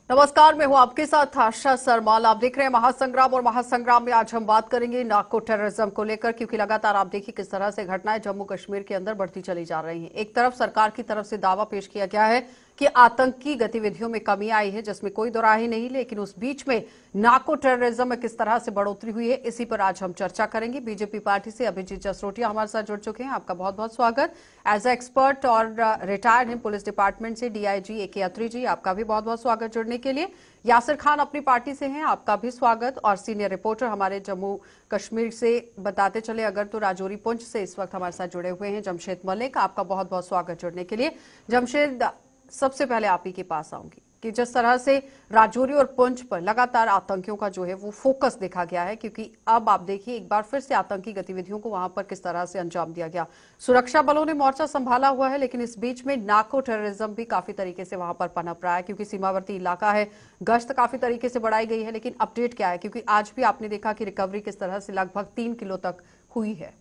नमस्कार, मैं हूं आपके साथ आशा सरमाल। आप देख रहे हैं महासंग्राम और महासंग्राम में आज हम बात करेंगे नार्को टेररिज्म को लेकर, क्योंकि लगातार आप देखिए किस तरह से घटनाएं जम्मू कश्मीर के अंदर बढ़ती चली जा रही हैं। एक तरफ सरकार की तरफ से दावा पेश किया गया है कि आतंकी गतिविधियों में कमी आई है, जिसमें कोई दो राय नहीं, लेकिन उस बीच में नार्को टेररिज्म में किस तरह से बढ़ोतरी हुई है, इसी पर आज हम चर्चा करेंगे। बीजेपी पार्टी से अभिजीत जसरोटिया हमारे साथ जुड़ चुके हैं। आपका बहुत बहुत स्वागत। एज ए एक्सपर्ट और रिटायर्ड हैं पुलिस डिपार्टमेंट से डीआईजी AK अत्री जी, आपका भी बहुत बहुत स्वागत जुड़ने के लिए। यासिर खान अपनी पार्टी से हैं, आपका भी स्वागत। और सीनियर रिपोर्टर हमारे जम्मू कश्मीर से बताते चले अगर तो राजौरी पुंछ से इस वक्त हमारे साथ जुड़े हुए हैं जमशेद मलिक, आपका बहुत बहुत स्वागत जुड़ने के लिए। जमशेद, सबसे पहले आप ही के पास आऊंगी कि जिस तरह से राजौरी और पुंछ पर लगातार आतंकियों का जो है वो फोकस देखा गया है, क्योंकि अब आप देखिए एक बार फिर से आतंकी गतिविधियों को वहां पर किस तरह से अंजाम दिया गया। सुरक्षा बलों ने मोर्चा संभाला हुआ है, लेकिन इस बीच में नार्को टेररिज्म भी काफी तरीके से वहां पर पनप रहा है, क्योंकि सीमावर्ती इलाका है। गश्त काफी तरीके से बढ़ाई गई है, लेकिन अपडेट क्या है, क्योंकि आज भी आपने देखा कि रिकवरी किस तरह से लगभग 3 किलो तक हुई है।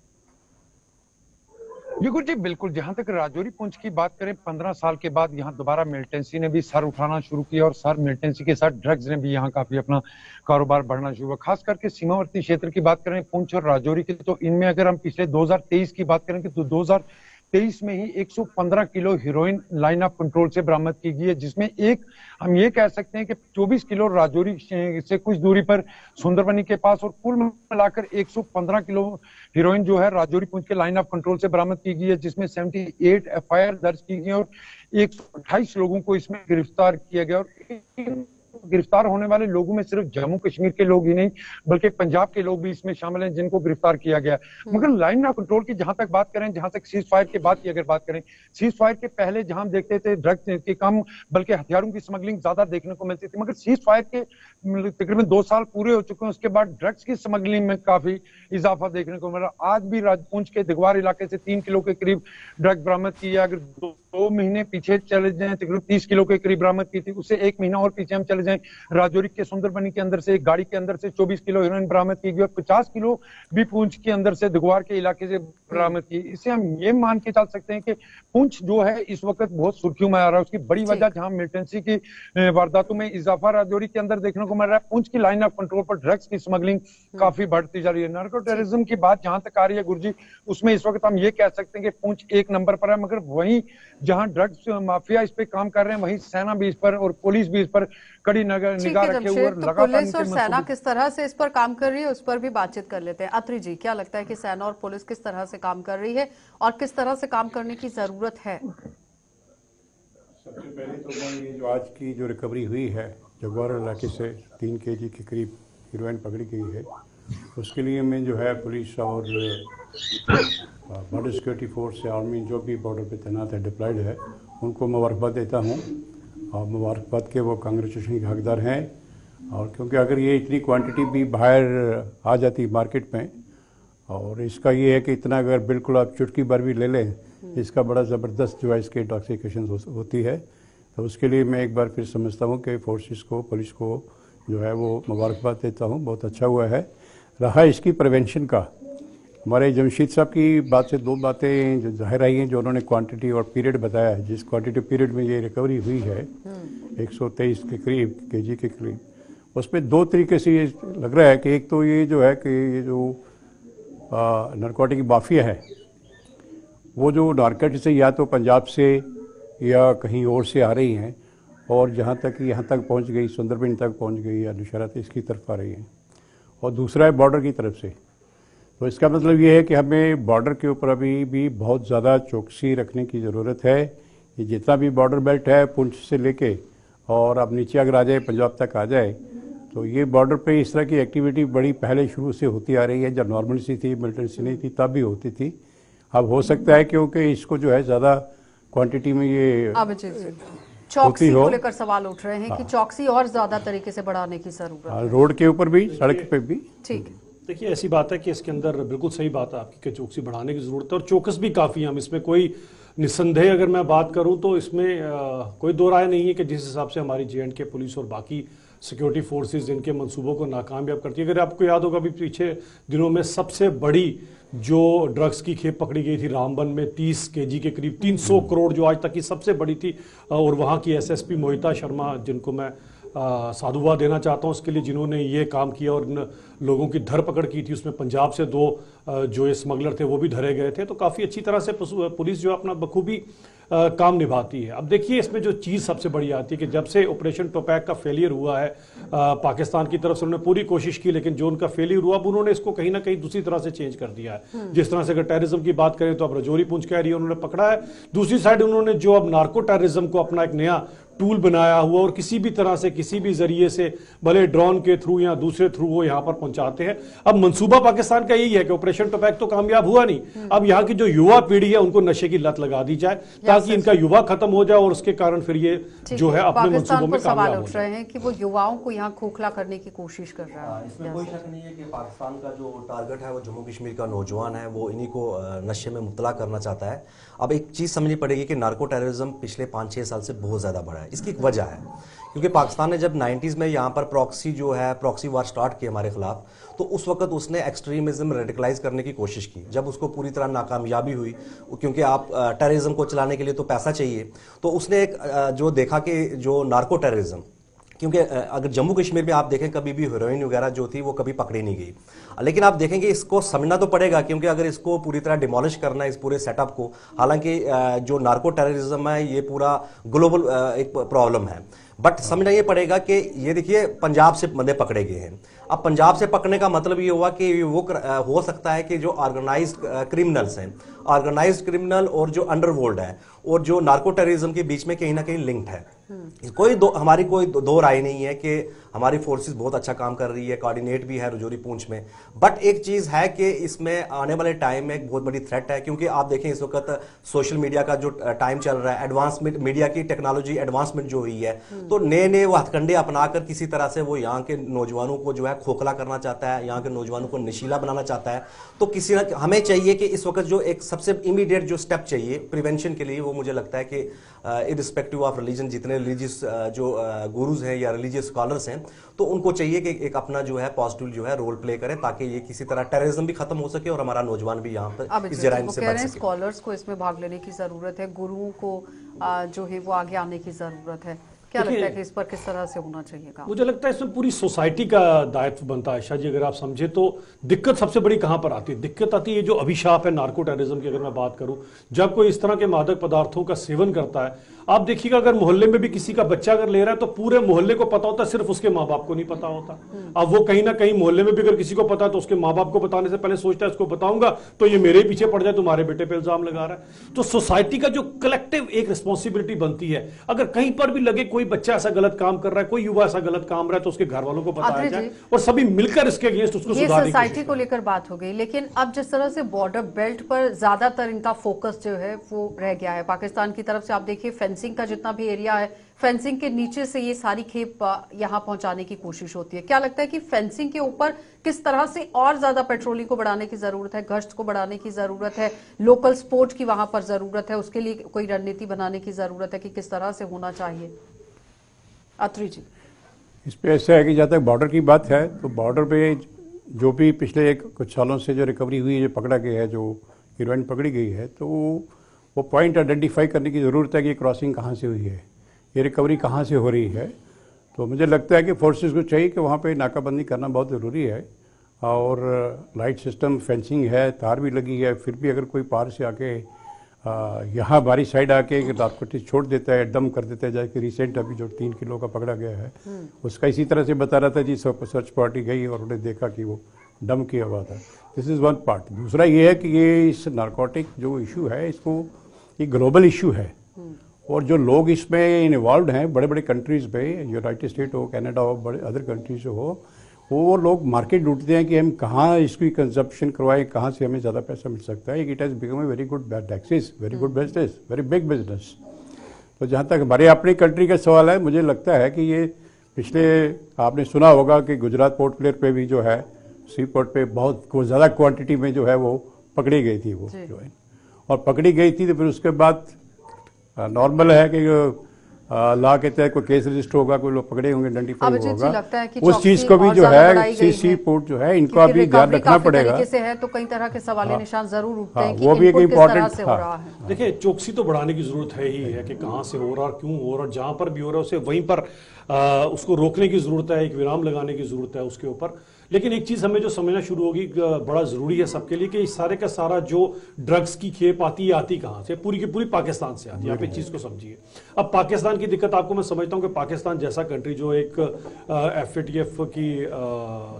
जी बिल्कुल। जहां तक राजौरी पुंछ की बात करें, 15 साल के बाद यहाँ दोबारा मिलिटेंसी ने भी सर उठाना शुरू किया और सर मिलिटेंसी के साथ ड्रग्स ने भी यहाँ काफी अपना कारोबार बढ़ना शुरू हुआ। खास करके सीमावर्ती क्षेत्र की बात करें पुंछ और राजौरी की, तो इनमें अगर हम पिछले 2023 की बात करें तो 2023 में ही 115 kilo heroine line of control से बरामद की गई है, जिसमें एक हम ये कह सकते हैं कि 24 किलो राजौरी से कुछ दूरी पर सुंदरबनी के पास, और कुल मिलाकर 115 किलो हीरोइन जो है राजौरी पुंछ के लाइन ऑफ कंट्रोल से बरामद की गई है, जिसमें 78 FIR दर्ज की गई और 128 लोगों को इसमें गिरफ्तार किया गया। और गिरफ्तार होने वाले लोगों में सिर्फ जम्मू कश्मीर के लोग ही नहीं बल्कि पंजाब के लोग भी इसमें शामिल हैं जिनको गिरफ्तार किया गया। मगर लाइन ऑफ कंट्रोल की जहां तक बात करें, जहां तक सीज फायर के बाद की अगर बात करें, सीज फायर के पहले जहां हम देखते थे ड्रग्स की कम बल्कि हथियारों की स्मगलिंग ज्यादा देखने को मिलती थी, मगर सीज फायर के तकरीबन 2 साल पूरे हो चुके हैं, उसके बाद ड्रग्स की स्मगलिंग में काफी इजाफा देखने को मिला। आज भी राजपुंछ के दिगवार इलाके से 3 किलो के करीब ड्रग बरामद की है। अगर 2 महीने पीछे चले जाएं तकरीबन 30 किलो के करीब बरामद की थी, उससे 1 महीना और पीछे हम चले जाएं, राजौरी के सुंदरबनी के अंदर से एक गाड़ी के अंदर से 24 किलो हेरोइन बरामद की गई और 50 किलो भी पुंछ के अंदर से दिगवार के इलाके से बरामद की। इससे हम ये मान के चल सकते हैं कि पुंछ जो है इस वक्त बहुत सुर्खियों में आ रहा है। उसकी बड़ी वजह जहां मिलिटेंसी की वारदातों में इजाफा राजौरी के अंदर देखने को मिल रहा है, पुंछ की लाइन ऑफ कंट्रोल पर ड्रग्स की स्मगलिंग काफी बढ़ती जा रही है। नार्को टेररिज्म की बात जहां तक आ रही है गुरुजी, उसमें इस वक्त हम ये कह सकते हैं कि पुंछ 1 नंबर पर है, मगर वहीं जहां ड्रग्स माफिया इस पे काम कर रहे हैं, वहीं सेना भी इस पर और पुलिस भी इस पर कड़ी निगाह रखे हुए तो पुलिस और सेना किस तरह से इस पर काम कर रही है उस पर भी बातचीत कर लेते हैं। अत्री जी, क्या लगता है कि सेना और पुलिस किस तरह से काम कर रही है और किस तरह से काम करने की जरूरत है? सबसे पहले तो मैं ये जो आज की जो रिकवरी हुई है जगवार इलाके से 3 kg के करीब हीरोइन पकड़ी गई है, उसके लिए मैं जो है पुलिस और बॉर्डर सिक्योरिटी फोर्स या आर्मी जो भी बॉर्डर पे तैनात है, डिप्लॉयड है, उनको मुबारकबाद देता हूँ और मुबारकबाद के वो कांग्रेचुलेशन के हकदार हैं। और क्योंकि अगर ये इतनी क्वांटिटी भी बाहर आ जाती मार्केट में, और इसका ये है कि इतना अगर बिल्कुल आप चुटकी भर भी ले लें, इसका बड़ा ज़बरदस्त जो है इसकी इंटॉक्सिकेशन होती है। तो उसके लिए मैं एक बार फिर समझता हूँ कि फोर्सेस को, पुलिस को जो है वो मुबारकबाद देता हूँ, बहुत अच्छा हुआ है। रहा इसकी प्रिवेंशन का, हमारे जमशेद साहब की बात से 2 बातें जो जाहिर आई हैं, जो उन्होंने क्वांटिटी और पीरियड बताया है, जिस क्वांटिटी पीरियड में ये रिकवरी हुई है 123 के करीब kg के करीब, उसमें 2 तरीके से ये लग रहा है कि एक तो ये जो है कि ये जो नारकोटिक माफिया है, वो जो नारकोटिक से या तो पंजाब से या कहीं और से आ रही हैं और जहाँ तक यहाँ तक पहुँच गई, सुंदरबनी तक पहुँच गई या नौशहरा इसकी तरफ आ रही हैं, और दूसरा है बॉर्डर की तरफ से। तो इसका मतलब ये है कि हमें बॉर्डर के ऊपर अभी भी बहुत ज़्यादा चौकसी रखने की ज़रूरत है। ये जितना भी बॉर्डर बेल्ट है पुंछ से लेके और अब नीचे अगर आ जाए पंजाब तक आ जाए, तो ये बॉर्डर पे इस तरह की एक्टिविटी बड़ी पहले शुरू से होती आ रही है। जब नॉर्मल सी थी, मिलिटेंसी नहीं थी, तब भी होती थी। अब हो सकता है क्योंकि इसको जो है ज़्यादा क्वांटिटी में ये चौकसी को लेकर सवाल उठ रहे हैं कि चौकसी और ज्यादा तरीके से बढ़ाने की जरूरत है, रोड के ऊपर भी, सड़क पे भी। ठीक है, देखिए ऐसी बात है कि इसके अंदर बिल्कुल सही बात है आपकी कि चौकसी बढ़ाने की जरूरत है और चौकस भी काफ़ी है। हम इसमें कोई निस्संदेह अगर मैं बात करूं तो इसमें कोई दो राय नहीं है कि जिस हिसाब से हमारी J&K पुलिस और बाकी सिक्योरिटी फोर्सेस इनके मंसूबों को नाकामयाब करती है। अगर आपको याद होगा भी पीछे दिनों में सबसे बड़ी जो ड्रग्स की खेप पकड़ी गई थी रामबन में 30 kg के करीब 300 करोड़ जो आज तक की सबसे बड़ी थी, और वहाँ की SSP मोहिता शर्मा जिनको मैं साधुवाद देना चाहता हूं उसके लिए जिन्होंने ये काम किया और इन लोगों की धरपकड़ की थी। उसमें पंजाब से 2 जो ये स्मगलर थे वो भी धरे गए थे। तो काफ़ी अच्छी तरह से पुलिस जो अपना बखूबी काम निभाती है। अब देखिए इसमें जो चीज़ सबसे बड़ी आती है कि जब से ऑपरेशन टोपैक का फेलियर हुआ है पाकिस्तान की तरफ से उन्होंने पूरी कोशिश की, लेकिन जो उनका फेलियर हुआ अब उन्होंने इसको कहीं ना कहीं दूसरी तरह से चेंज कर दिया है। जिस तरह से अगर टेररिज्म की बात करें तो अब रजौरी पुंछ कह रही है उन्होंने पकड़ा है, दूसरी साइड उन्होंने जो अब नार्को टेररिज्म को अपना एक नया टूल बनाया हुआ और किसी भी तरह से किसी भी जरिए से भले ड्रोन के थ्रू या दूसरे थ्रू वो यहां पर पहुंचाते हैं। अब मंसूबा पाकिस्तान का यही है कि ऑपरेशन टोपैक तो कामयाब हुआ नहीं, अब यहाँ की जो युवा पीढ़ी है उनको नशे की लत लगा दी जाए ताकि इनका युवा खत्म हो जाए और उसके कारण फिर ये जो है अपने मंसूबों में कामयाब हो रहे हैं कि वो युवाओं को यहाँ खोखला करने की कोशिश कर रहा है। इसमें कोई शक नहीं है कि पाकिस्तान का जो टारगेट है वो जम्मू कश्मीर का नौजवान है, वो इन्हीं को नशे में मुब्तला करना चाहता है। अब एक चीज समझनी पड़ेगी कि नार्को टेररिज्म पिछले 5-6 साल से बहुत ज्यादा बढ़ा है। इसकी एक वजह है क्योंकि पाकिस्तान ने जब 90s में यहाँ पर प्रॉक्सी वार स्टार्ट की हमारे खिलाफ, तो उस वक्त उसने एक्सट्रीमिज्म रेडिकलाइज करने की कोशिश की। जब उसको पूरी तरह नाकामयाबी हुई, क्योंकि आप टेररिज्म को चलाने के लिए तो पैसा चाहिए, तो उसने एक जो देखा कि जो नार्को टेररिज्म, क्योंकि अगर जम्मू कश्मीर में आप देखें कभी भी हीरोइन वगैरह जो थी वो कभी पकड़ी नहीं गई, लेकिन आप देखेंगे इसको समझना तो पड़ेगा क्योंकि अगर इसको पूरी तरह डिमोलिश करना है इस पूरे सेटअप को, हालांकि जो नार्को टेररिज्म है ये पूरा ग्लोबल एक प्रॉब्लम है, बट समझना ये पड़ेगा कि ये देखिए पंजाब से बंदे पकड़े गए हैं। अब पंजाब से पकड़ने का मतलब ये हुआ कि वो हो सकता है कि जो ऑर्गेनाइज्ड क्रिमिनल्स हैं, ऑर्गेनाइज्ड क्रिमिनल और जो अंडरवर्ल्ड है और जो नार्को टेररिज्म के बीच में कहीं ना कहीं लिंक्ड है। हमारी कोई दो राय नहीं है कि हमारी फोर्सेस बहुत अच्छा काम कर रही है, कोऑर्डिनेट भी है रजौरी पूंछ में, बट एक चीज है कि इसमें आने वाले टाइम में एक बहुत बड़ी थ्रेट है क्योंकि आप देखें इस वक्त सोशल मीडिया का जो टाइम चल रहा है, एडवांसमेंट मीडिया की टेक्नोलॉजी एडवांसमेंट जो हुई है, तो नए वो हथकंडे अपनाकर किसी तरह से वो यहाँ के नौजवानों को जो है खोखला करना चाहता है, यहाँ के नौजवानों को नशीला बनाना चाहता है। तो किसी ना हमें चाहिए कि इस वक्त जो एक सबसे इमीडिएट जो स्टेप चाहिए प्रिवेंशन के लिए, वो मुझे लगता है कि इरिस्पेक्टिव ऑफ रिलीजन जितने रिलीजियस जो गुरुज हैं या रिलीजियस स्कॉलर्स हैं, तो उनको चाहिए कि एक अपना जो है पॉजिटिव जो है रोल प्ले करें ताकि ये किसी तरह टेररिज्म भी खत्म हो सके और हमारा नौजवान भी यहाँ पर इस जराइम से बच सके। स्कॉलर्स को इसमें भाग लेने की जरूरत है, गुरुओं को जो है वो आगे आने की जरूरत है। क्या लगता है कि इस पर किस तरह से होना चाहिए काम? मुझे लगता है इसमें पूरी सोसाइटी का दायित्व बनता है। शाह जी अगर आप समझे तो दिक्कत सबसे बड़ी कहां पर आती है? दिक्कत आती है जो अभिशाप है नार्को टेररिज्म की। अगर मैं बात करूं, जब कोई इस तरह के मादक पदार्थों का सेवन करता है, आप देखिएगा अगर मोहल्ले में भी किसी का बच्चा अगर ले रहा है तो पूरे मोहल्ले को पता होता है, सिर्फ उसके माँ बाप को नहीं पता होता। अब वो कहीं ना कहीं मोहल्ले में भी अगर किसी को पता है तो उसके माँ बाप को बताने से पहले सोचता है इसको बताऊंगा तो ये मेरे पीछे पड़ जाए, तुम्हारे बेटे पे इल्जाम लगा रहा है। तो सोसाइटी का जो कलेक्टिव एक रिस्पॉन्सिबिलिटी बनती है, अगर कहीं पर भी लगे कोई बच्चा ऐसा गलत काम कर रहा है, कोई युवा ऐसा गलत काम रहा है, तो उसके घर वालों को बताया जाए और सभी मिलकर इसके अगेंस्ट उसको सुधारने की सोसाइटी को लेकर बात हो गई। लेकिन अब जिस तरह से बॉर्डर बेल्ट पर ज्यादातर इनका फोकस जो है वो रह गया है पाकिस्तान की तरफ से। आप देखिए फेंसिंग का जितना भी एरिया है, फेंसिंग के नीचे से ये सारी खेप यहां पहुंचाने की कोशिश होती है। क्या लगता है कि फेंसिंग के ऊपर किस तरह से और ज्यादा पेट्रोलिंग को बढ़ाने की जरूरत है, गश्त को बढ़ाने की जरूरत है, लोकल सपोर्ट की वहां पर जरूरत है, उसके लिए कोई रणनीति बनाने की जरूरत है कि किस तरह से होना चाहिए? अत्री जी, इस पे ऐसा है कि जहाँ तक बॉर्डर की बात है तो बॉर्डर पे जो भी पिछले कुछ सालों से जो रिकवरी हुई है, जो पकड़ा गया है, जो हीरोइन पकड़ी गई है, तो वो पॉइंट आइडेंटिफाई करने की ज़रूरत है कि क्रॉसिंग कहाँ से हुई है, ये रिकवरी कहाँ से हो रही है। तो मुझे लगता है कि फोर्सेस को चाहिए कि वहाँ पे नाकाबंदी करना बहुत ज़रूरी है और लाइट सिस्टम, फेंसिंग है, तार भी लगी है, फिर भी अगर कोई पार से आके यहाँ बारी साइड आके नार्कोटिक्स छोड़ देता है, डम कर देता है, जैसे रिसेंट अभी जो 3 किलो का पकड़ा गया है उसका इसी तरह से बता रहा था जी, सर्च पार्टी गई और उन्हें देखा कि वो डम किया हुआ था। This is one part. दूसरा ये है कि ये इस नार्कोटिक जो इशू है, इसको ये ग्लोबल इशू है और जो लोग इसमें इन्वॉल्व हैं बड़े बड़े कंट्रीज़ पे, यूनाइटेड स्टेट हो, कनाडा हो, बड़े अदर कंट्रीज हो, वो लोग मार्केट ढूंढते हैं कि हम कहाँ इसकी कंजप्शन करवाएं, कहाँ से हमें ज़्यादा पैसा मिल सकता है। It has become a very good taxes, very good business, very big business. तो जहाँ तक हमारे अपनी कंट्री का सवाल है, मुझे लगता है कि ये पिछले आपने सुना होगा कि गुजरात पोर्ट ब्लेयर पे भी जो है, सी पोर्ट पे बहुत ज़्यादा क्वांटिटी में जो है वो पकड़ी गई थी वो जो है, और पकड़ी गई थी तो फिर उसके बाद नॉर्मल है कि लॉ के तहत कोई केस रजिस्टर होगा, कोई लोग पकड़े होंगे, आइडेंटिफाई अभिजीत जी, होगा, लगता है कि उस चीज को भी और जो ज्यादा है बढ़ाई गई सीसी है। रिपोर्ट जो है इनका क्योंकि भी ध्यान रिकवरी रखना काफी पड़ेगा। तरीके से है तो कई तरह के सवाल निशान जरूर उठते हैं कि वो भी एक इनपुट किस तरह इम्पोर्टेंट से हो रहा है। देखिए, चौकसी तो बढ़ाने की जरूरत है ही है कि कहां से हो रहा और क्यों हो रहा, और जहां पर भी हो रहा है उसे वहीं पर उसको रोकने की जरूरत है, एक विराम लगाने की जरूरत है उसके ऊपर। लेकिन एक चीज हमें जो समझना शुरू होगी, बड़ा जरूरी है सबके लिए, कि इस सारे का सारा जो ड्रग्स की खेप आती कहां से, पूरी की पूरी पाकिस्तान से आती है। आप इस चीज को समझिए। अब पाकिस्तान की दिक्कत आपको मैं समझता हूं कि पाकिस्तान जैसा कंट्री जो एक FATF की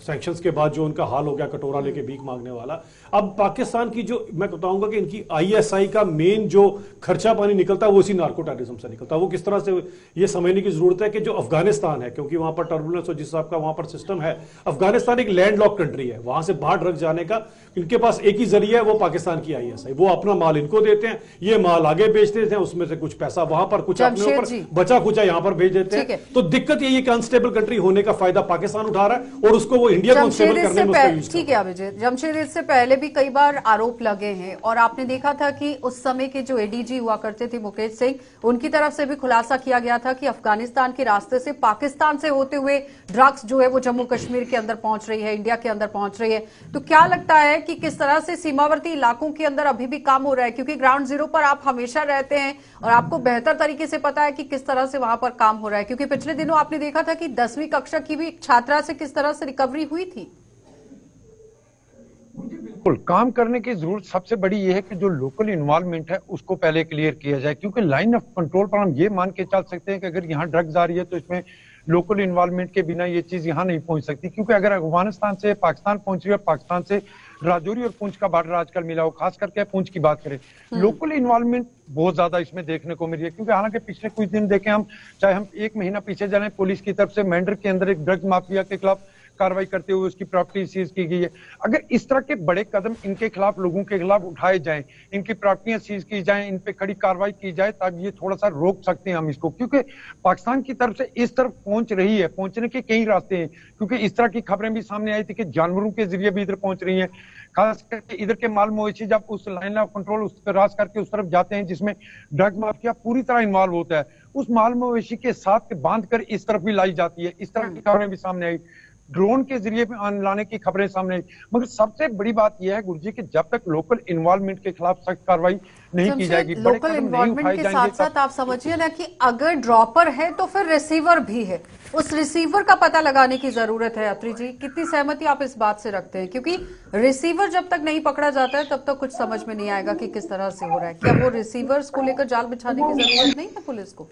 सैंक्शंस के बाद जो उनका हाल हो गया, कटोरा लेके भीख मांगने वाला, अब पाकिस्तान की जो मैं बताऊंगा कि इनकी ISI का मेन जो खर्चा पानी निकलता है वो इसी नार्को टेररिज्म से निकलता है। वो किस तरह से, ये समझने की जरूरत है कि जो अफगानिस्तान है, क्योंकि वहां पर टर्बुलेंस और जिस हिसाब का वहां पर सिस्टम है, अफगानिस्तान एक लैंडलॉक कंट्री है, वहां से बाहर ड्रग जाने का इनके पास एक ही जरिया है, वो पाकिस्तान की ISI। वो अपना माल इनको देते हैं, ये माल आगे बेच देते हैं, उसमें से कुछ पैसा वहां पर, कुछ अपने ऊपर बचा खुचा यहां पर भेज देते हैं। तो दिक्कत यही है कि अनस्टेबल कंट्री होने का फायदा पाकिस्तान उठा रहा है और उसको वो इंडिया को अनस्टेबल करने में उसका यूज। ठीक है अभिजीत, जमशेद इससे पहले भी कई बार आरोप लगे हैं और आपने देखा था कि उस समय के जो ADG हुआ करते थे मुकेश सिंह, उनकी तरफ से भी खुलासा किया गया था कि अफगानिस्तान के रास्ते से, पाकिस्तान से होते हुए ड्रग्स जो है वो जम्मू कश्मीर के अंदर पहुंच रही है, इंडिया के अंदर पहुंच रही है। तो क्या लगता है कि किस तरह से सीमावर्ती इलाकों के अंदर अभी भी काम हो रहा है, क्योंकि ग्राउंड जीरो पर आप हमेशा रहते हैं और आपको बेहतर तरीके से पता है कि किस तरह से वहां पर काम हो रहा है, क्योंकि पिछले दिनों आपने देखा था कि 10वीं कक्षा की भी छात्रा से किस तरह से रिकवरी हुई थी। बिल्कुल, काम करने की जरूरत सबसे बड़ी यह है कि जो लोकल इन्वॉल्वमेंट है उसको पहले क्लियर किया जाए, क्योंकि लाइन ऑफ कंट्रोल पर हम ये मान के चल सकते हैं कि अगर यहाँ ड्रग्स आ रही है तो इसमें लोकल इन्वॉल्वमेंट के बिना ये चीज यहाँ नहीं पहुंच सकती, क्योंकि अगर अफगानिस्तान से पाकिस्तान पहुंच रही है, पाकिस्तान से राजौरी और पुंछ का बॉर्डर आजकल मिला हो, खास करके पुंछ की बात करें, लोकल इन्वॉल्वमेंट बहुत ज्यादा इसमें देखने को मिल रही है। क्योंकि हालांकि पिछले कुछ दिन देखें हम, चाहे हम 1 महीना पीछे जाए, पुलिस की तरफ से मेंढर के अंदर एक ड्रग्स माफिया के खिलाफ कार्रवाई करते हुए उसकी प्रॉपर्टी सीज की गई है। अगर इस तरह के बड़े कदम इनके खिलाफ, लोगों के खिलाफ उठाए जाएं, इनकी प्रॉपर्टियां सीज की जाएं, इन पे कड़ी कार्रवाई की जाए, तब ये थोड़ा सा रोक सकते हैं हम इसको। क्योंकि पाकिस्तान की तरफ से इस तरफ पहुंच रही है, पहुंचने के कई रास्ते हैं, क्योंकि इस तरह की खबरें भी सामने आई थी कि जानवरों के जरिए भी इधर पहुंच रही है। खास करके इधर के माल मवेशी जब उस लाइन ऑफ कंट्रोल उस क्रॉस करके उस तरफ जाते हैं जिसमें ड्रग माफिया पूरी तरह इन्वॉल्व होता है, उस माल मवेशी के साथ बांध कर इस तरफ भी लाई जाती है। इस तरह की खबरें भी सामने आई, ड्रोन के जरिए भी लाने की खबरें सामने आई। मगर सबसे बड़ी बात यह है गुरुजी कि जब तक लोकल इन्वॉल्वमेंट के खिलाफ सख्त कार्रवाई नहीं की जाएगी, लोकल इन्वॉल्वमेंट के साथ साथ आप समझिए ना कि अगर ड्रॉपर है तो फिर रिसीवर भी है, उस रिसीवर का पता लगाने की जरूरत है। अत्री जी, कितनी सहमति आप इस बात से रखते हैं, क्योंकि रिसीवर जब तक नहीं पकड़ा जाता है तब तक कुछ समझ में नहीं आएगा कि किस तरह से हो रहा है। क्या वो रिसीवर्स को लेकर जाल बिछाने की जरूरत नहीं है पुलिस को?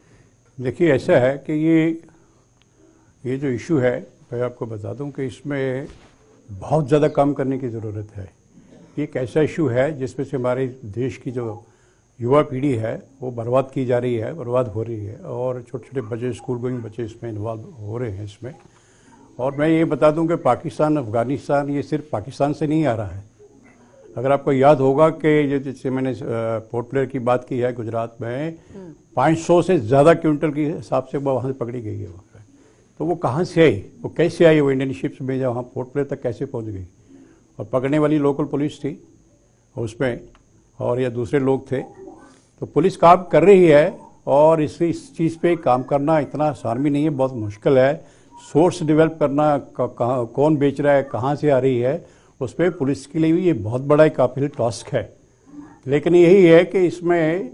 देखिए, ऐसा है कि ये जो इशू है, मैं आपको बता दूं कि इसमें बहुत ज़्यादा काम करने की ज़रूरत है। ये एक ऐसा इशू है जिसमें से हमारे देश की जो युवा पीढ़ी है वो बर्बाद की जा रही है, बर्बाद हो रही है, और छोटे छोटे बच्चे, स्कूल गोइंग बच्चे इसमें इन्वॉल्व हो रहे हैं इसमें। और मैं ये बता दूं कि पाकिस्तान, अफगानिस्तान, ये सिर्फ पाकिस्तान से नहीं आ रहा है। अगर आपको याद होगा कि जैसे मैंने पोर्ट ब्लेयर की बात की है, गुजरात में 500 से ज़्यादा क्विंटल के हिसाब से वो वहाँ से पकड़ी गई है। तो वो कहाँ से आई, वो कैसे आई, वो इंडियन शिप्स में जब वहाँ पोर्ट ब्लेयर तक कैसे पहुँच गई? और पकड़ने वाली लोकल पुलिस थी उसमें, और या दूसरे लोग थे। तो पुलिस काम कर रही है, और इस चीज़ पे काम करना इतना आसान भी नहीं है, बहुत मुश्किल है। सोर्स डेवलप करना, कौन बेच रहा है, कहाँ से आ रही है, उस पर पुलिस के लिए भी ये बहुत बड़ा एक काफिल टास्क है। लेकिन यही है कि इसमें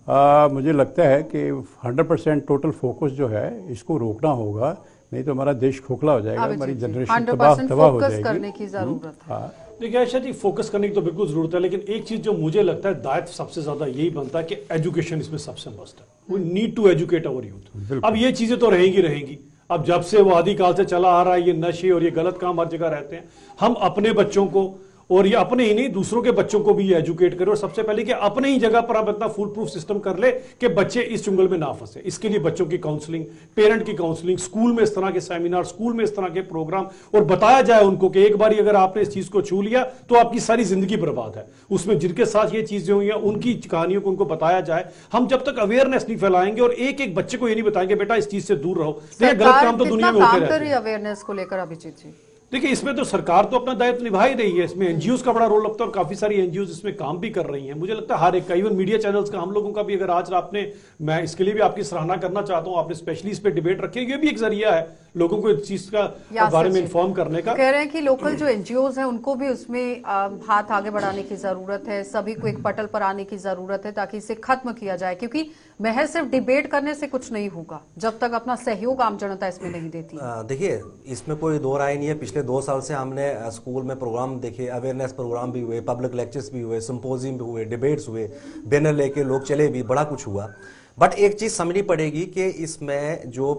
मुझे लगता है कि 100% टोटल फोकस जो है इसको रोकना होगा, नहीं तो हमारा देश खोखला हो जाएगा, हमारी जनरेशन तबाह हो जाएगी। करने की जरूरत है। देखिए आयशा जी, फोकस करने की तो बिल्कुल जरूरत है, लेकिन एक चीज जो मुझे लगता है दायित्व सबसे ज्यादा यही बनता है कि एजुकेशन इसमें सबसे मस्ट है। We need to educate our youth. अब ये चीजें तो रहेंगी। अब जब से वो आदिकाल से चला आ रहा है, ये नशे और ये गलत काम हर जगह रहते हैं। हम अपने बच्चों को, और ये अपने ही नहीं दूसरों के बच्चों को भी ये एजुकेट करें, और सबसे पहले कि अपने ही जगह पर हम इतना फुल प्रूफ सिस्टम कर ले कि बच्चे इस चुंगल में ना फंसे। इसके लिए बच्चों की काउंसलिंग, पेरेंट की काउंसलिंग, स्कूल में इस तरह के सेमिनार, स्कूल में इस तरह के प्रोग्राम, और बताया जाए उनको कि एक बार अगर आपने इस चीज को छू लिया तो आपकी सारी जिंदगी बर्बाद है। उसमें जिनके साथ ये चीजें हुई हैं उनकी कहानियों को उनको बताया जाए। हम जब तक अवेयरनेस नहीं फैलाएंगे और एक एक बच्चे को ये नहीं बताएंगे बेटा इस चीज से दूर रहो, गलत काम तो दुनिया में होते रहते हैं। अवेयरनेस को लेकर अभिजीत जी, देखिए, इसमें तो सरकार तो अपना दायित्व निभा ही रही है, इसमें एनजीओ का बड़ा रोल लगता है और काफी सारी एनजीओ इसमें काम भी कर रही हैं। मुझे लगता है हर एक का, इवन मीडिया चैनल्स का, हम लोगों का भी, अगर आज आपने, मैं इसके लिए भी आपकी सराहना करना चाहता हूं, आपने स्पेशली इस पे डिबेट रखी है, ये भी एक जरिया है लोगों को इस चीज का बारे में इन्फॉर्म करने का। कह रहे हैं कि लोकल जो एनजीओज हैं उनको भी उसमें हाथ आगे बढ़ाने की जरूरत है, सभी को एक पटल पर आने की जरूरत है ताकि इसे खत्म किया जाए, क्योंकि महज सिर्फ डिबेट करने से कुछ नहीं होगा जब तक अपना सहयोग आम जनता इसमें नहीं देती। देखिए, इसमें कोई दो राय नहीं है। पिछले 2 साल से हमने स्कूल में प्रोग्राम देखे, अवेयरनेस प्रोग्राम भी हुए, पब्लिक लेक्चर्स भी हुए, सिंपोजियम भी हुए, डिबेट्स हुए, बैनर लेके लोग चले भी, बड़ा कुछ हुआ। बट एक चीज समझनी पड़ेगी कि इसमें जो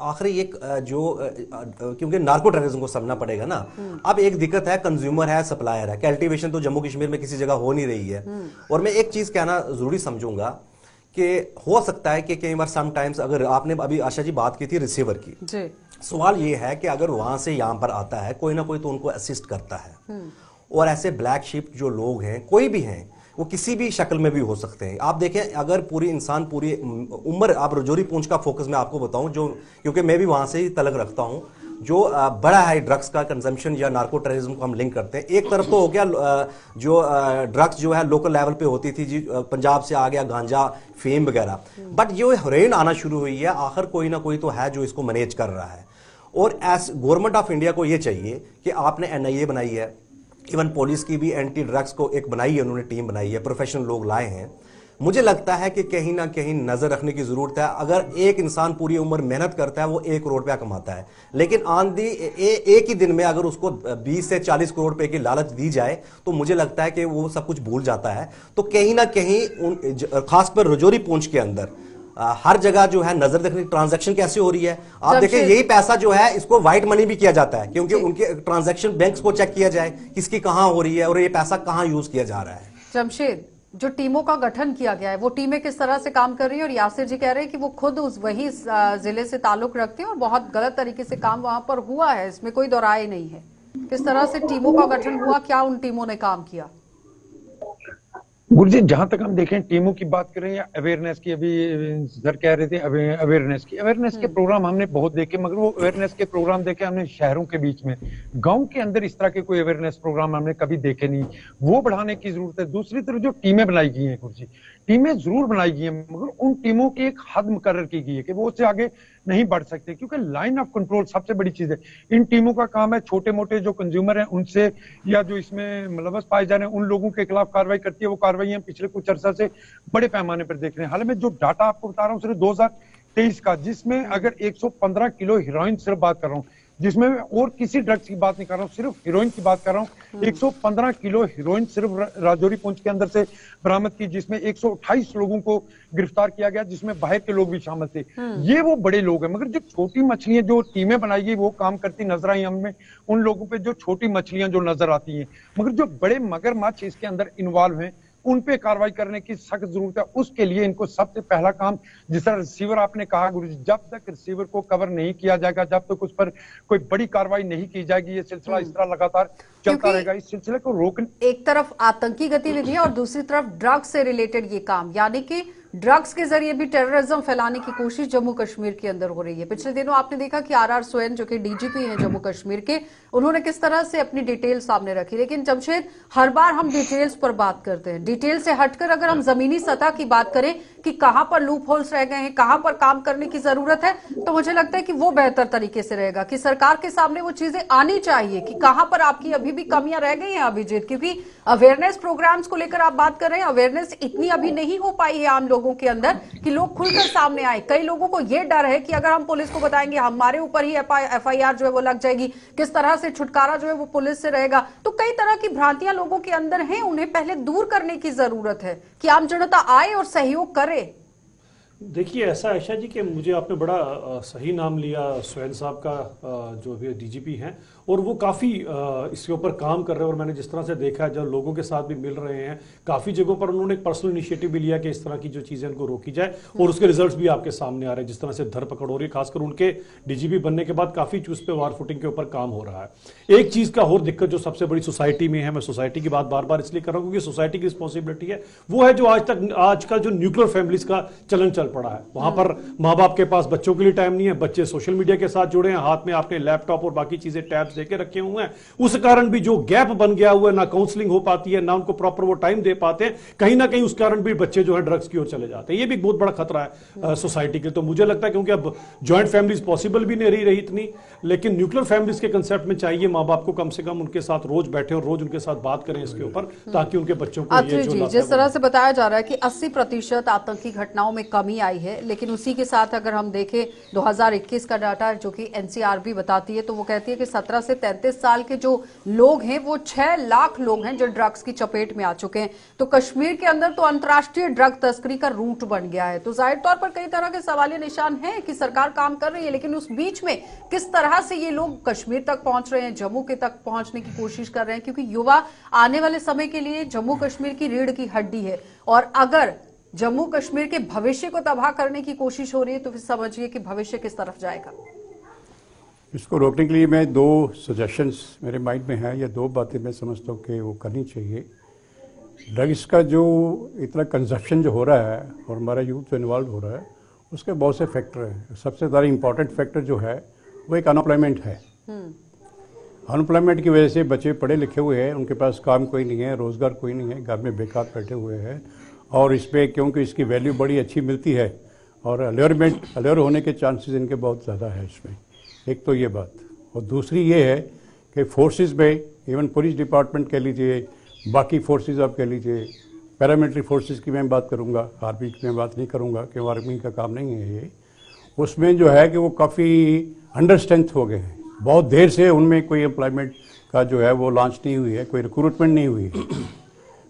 आखिरी एक क्योंकि नार्को टेररिज्म को समझना पड़ेगा ना। अब एक दिक्कत है, कंज्यूमर है, सप्लायर है। कल्टीवेशन तो जम्मू कश्मीर में किसी जगह हो नहीं रही है। और मैं एक चीज कहना जरूरी समझूंगा कि हो सकता है कि कई बार समटाइम्स, अगर आपने अभी आशा जी बात की थी रिसीवर की, सवाल ये है कि अगर वहां से यहां पर आता है कोई ना कोई तो उनको असिस्ट करता है। और ऐसे ब्लैक शिप जो लोग हैं, कोई भी हैं, वो किसी भी शक्ल में भी हो सकते हैं। आप देखें, अगर पूरी उम्र, आप रजौरी पूंछ का फोकस मैं आपको बताऊं, जो क्योंकि मैं भी वहां से ही तलक रखता हूं, जो बड़ा है ड्रग्स का कंजम्पशन या नार्को टेररिज्म को हम लिंक करते हैं। एक तरफ तो हो गया जो ड्रग्स जो है लोकल लेवल पे होती थी जी, पंजाब से आ गया गांजा, फेम वगैरह, बट ये हेरोइन आना शुरू हुई है। आखिर कोई ना कोई तो है जो इसको मैनेज कर रहा है। और एज गवर्नमेंट ऑफ इंडिया को ये चाहिए कि आपने एनआईए बनाई है, इवन पुलिस की भी एंटी ड्रग्स को एक बनाई है, उन्होंने टीम बनाई है, प्रोफेशनल लोग लाए हैं। मुझे लगता है कि कहीं ना कहीं नजर रखने की जरूरत है। अगर एक इंसान पूरी उम्र मेहनत करता है, वो 1 करोड़ रुपया कमाता है, लेकिन आंधी एक ही दिन में अगर उसको 20 से 40 करोड़ रुपए की लालच दी जाए, तो मुझे लगता है कि वो सब कुछ भूल जाता है। तो कहीं ना कहीं खासकर रजौरी पूंछ के अंदर हर जगह जो है नजर रखने की, ट्रांजैक्शन कैसे हो रही है। आप देखें, यही पैसा जो है इसको व्हाइट मनी भी किया जाता है, क्योंकि उनके ट्रांजैक्शन बैंक्स को चेक किया जाए किसकी कहां हो रही है और ये पैसा कहां यूज किया जा रहा है। जमशेद, जो टीमों का गठन किया गया है वो टीमें किस तरह से काम कर रही है? और यासिर जी कह रहे हैं कि वो खुद वही जिले से ताल्लुक रखते हैं और बहुत गलत तरीके से काम वहां पर हुआ है, इसमें कोई दो राय नहीं है। किस तरह से टीमों का गठन हुआ, क्या उन टीमों ने काम किया? गुरुजी, जहां तक हम देखें, टीमों की बात करें या अवेयरनेस की, अभी सर कह रहे थे अवेयरनेस के प्रोग्राम हमने बहुत देखे, मगर वो अवेयरनेस के प्रोग्राम देखे हमने शहरों के बीच में। गांव के अंदर इस तरह के कोई अवेयरनेस प्रोग्राम हमने कभी देखे नहीं, वो बढ़ाने की जरूरत है। दूसरी तरफ जो टीमें बनाई गई हैं गुरुजी, टीमें जरूर बनाई गई हैं, मगर उन टीमों की एक हद मुकर्रर की गई है कि वो उससे आगे नहीं बढ़ सकते, क्योंकि लाइन ऑफ कंट्रोल सबसे बड़ी चीज है। इन टीमों का काम है छोटे मोटे जो कंज्यूमर हैं उनसे, या जो इसमें मुलव्वस पाए जा रहे हैं, उन लोगों के खिलाफ कार्रवाई करती है। वो कार्रवाई हम पिछले कुछ अर्सा से बड़े पैमाने पर देख रहे हैं। हाल में जो डाटा आपको बता रहा हूँ सिर्फ 2023 का, जिसमें अगर 115 किलो हीरोइन सिर्फ बात कर रहा हूँ, जिसमें और किसी ड्रग्स की बात नहीं कर रहा हूँ, सिर्फ हीरोइन की बात कर रहा हूँ। 115 किलो हीरोइन सिर्फ राजौरी पुंछ के अंदर से बरामद की, जिसमें 128 लोगों को गिरफ्तार किया गया, जिसमें बाहर के लोग भी शामिल थे। ये वो बड़े लोग हैं, मगर जो छोटी मछलियां जो टीमें बनाई गई वो काम करती नजर आई हमें, उन लोगों पे जो छोटी मछलियां जो नजर आती हैं। मगर जो बड़े मगरमच्छ इसके अंदर इन्वॉल्व हैं, उन पे कार्रवाई करने की सख्त जरूरत है। उसके लिए इनको सबसे पहला काम, जिस तरह रिसीवर आपने कहा गुरुजी, जब तक रिसीवर को कवर नहीं किया जाएगा, जब तक उस पर कोई बड़ी कार्रवाई नहीं की जाएगी, ये सिलसिला इस तरह लगातार चलता रहेगा। इस सिलसिले को रोकने, एक तरफ आतंकी गतिविधियां और दूसरी तरफ ड्रग्स से रिलेटेड ये काम, यानी कि ड्रग्स के जरिए भी टेररिज्म फैलाने की कोशिश जम्मू कश्मीर के अंदर हो रही है। पिछले दिनों आपने देखा कि आर सोयन जो कि डीजीपी हैं जम्मू कश्मीर के, उन्होंने किस तरह से अपनी डिटेल सामने रखी। लेकिन जमशेद, हर बार हम डिटेल्स पर बात करते हैं, डिटेल से हटकर अगर हम जमीनी सतह की बात करें कि कहां पर लूप होल्स रह गए हैं, कहां पर काम करने की जरूरत है, तो मुझे लगता है कि वो बेहतर तरीके से रहेगा कि सरकार के सामने वो चीजें आनी चाहिए कि कहां पर आपकी अभी भी कमियां रह गई हैं अभिजीत। क्योंकि अवेयरनेस प्रोग्राम्स को लेकर आप बात कर रहे हैं, अवेयरनेस इतनी अभी नहीं हो पाई है आम लोगों के अंदर कि लोग खुलकर सामने आए। कई लोगों को यह डर है कि अगर हम पुलिस को बताएंगे हमारे ऊपर ही एफआईआर जो है वो लग जाएगी, किस तरह से छुटकारा जो है वो पुलिस से रहेगा। तो कई तरह की भ्रांतियां लोगों के अंदर हैं, उन्हें पहले दूर करने की जरूरत है कि आम जनता आए और सहयोग करे। देखिए, ऐसा आयशा जी कि मुझे आपने बड़ा सही नाम लिया सोयन साहब का, जो अभी डीजीपी हैं, और वो काफ़ी इसके ऊपर काम कर रहे हैं। और मैंने जिस तरह से देखा है, जब लोगों के साथ भी मिल रहे हैं, काफ़ी जगहों पर उन्होंने एक पर्सनल इनिशिएटिव भी लिया कि इस तरह की जो चीज़ें उनको रोकी जाए, और उसके रिजल्ट्स भी आपके सामने आ रहे हैं। जिस तरह से धरपकड़ हो रही है, खासकर उनके डीजीपी बनने के बाद काफ़ी चूज पे वार फुटिंग के ऊपर काम हो रहा है। एक चीज़ का और दिक्कत जो सबसे बड़ी सोसाइटी में है, मैं सोसाइटी की बात बार बार इसलिए कर रहा हूँ क्योंकि सोसाइटी की रिस्पॉन्सिबिलिटी है, वो है जो आजकल जो न्यूक्लियर फैमिलीज का चलन चल चल पड़ा है। वहां पर माँ बाप के पास बच्चों के लिए टाइम नहीं है, बच्चे सोशल मीडिया के साथ जुड़े हैं, हाथ में आपने लैपटॉप और बाकी चीजें टैब्स देके रखे हुए हैं। उस कारण भी जो गैप बन गया हुआ है, ना काउंसलिंग हो पाती है, ना उनको प्रॉपर वो टाइम दे पाते हैं, कहीं ना कहीं उस कारण भी बच्चे जो है ड्रग्स की ओर चले जाते हैं। ये भी एक बहुत बड़ा खतरा है सोसाइटी के। तो मुझे लगता है क्योंकि अब ज्वाइंट फैमिलीज पॉसिबल भी नहीं रही इतनी, लेकिन न्यूक्लियर फैमिलीज के कंसेप्ट में चाहिए माँ बाप को कम से कम उनके साथ रोज बैठे और रोज उनके साथ बात करें इसके ऊपर, ताकि उनके बच्चों को ये जो लत है जिस तरह से बताया जा रहा है कि 80% आतंकी घटनाओं में कमी आई है, लेकिन उसी के साथ अगर हम देखें 2021 का डाटा जो कि एनसीआरबी बताती है, तो वो कहती है कि 17 से 33 साल के जो लोग हैं वो 6 लाख लोग हैं जो ड्रग्स की चपेट में आ चुके हैं। तो कश्मीर के अंदर तो अंतर्राष्ट्रीय ड्रग तस्करी का रूट बन गया है। तो जाहिर तौर पर कई तरह के सवालिया निशान हैं कि सरकार काम कर रही है, लेकिन उस बीच में किस तरह से ये लोग कश्मीर तक पहुंच रहे हैं, जम्मू के तक पहुंचने की कोशिश कर रहे हैं, क्योंकि युवा आने वाले समय के लिए जम्मू कश्मीर की रीढ़ की हड्डी है। और अगर जम्मू कश्मीर के भविष्य को तबाह करने की कोशिश हो रही है तो फिर समझिए कि भविष्य किस तरफ जाएगा। इसको रोकने के लिए मैं 2 सजेशंस मेरे माइंड में है, या 2 बातें मैं समझता हूँ कि वो करनी चाहिए। ड्रग्स का जो इतना कंजप्शन जो हो रहा है और हमारा यूथ जो इन्वॉल्व हो रहा है, उसके बहुत से फैक्टर हैं। सबसे ज़्यादा इंपॉर्टेंट फैक्टर जो है वो एक अनएम्प्लॉयमेंट है। अनएम्प्लॉयमेंट की वजह से बच्चे पढ़े लिखे हुए हैं, उनके पास काम कोई नहीं है, रोज़गार कोई नहीं है, घर में बेकार बैठे हुए हैं। और इस पर क्योंकि इसकी वैल्यू बड़ी अच्छी मिलती है और अल्योर होने के चांसेस इनके बहुत ज़्यादा है इसमें। एक तो ये बात, और दूसरी ये है कि फोर्सेस में इवन पुलिस डिपार्टमेंट कह लीजिए, बाकी फोर्सेस आप कह लीजिए, पैरामिलिट्री फोर्सेस की मैं बात करूंगा, आर्मी की मैं बात नहीं करूंगा कि आर्मी का काम नहीं है ये। उसमें जो है कि वो काफ़ी अंडर स्ट्रेंथ हो गए हैं, बहुत देर से उनमें कोई एम्प्लॉयमेंट का जो है वो लॉन्च नहीं हुई है, कोई रिक्रूटमेंट नहीं हुई है।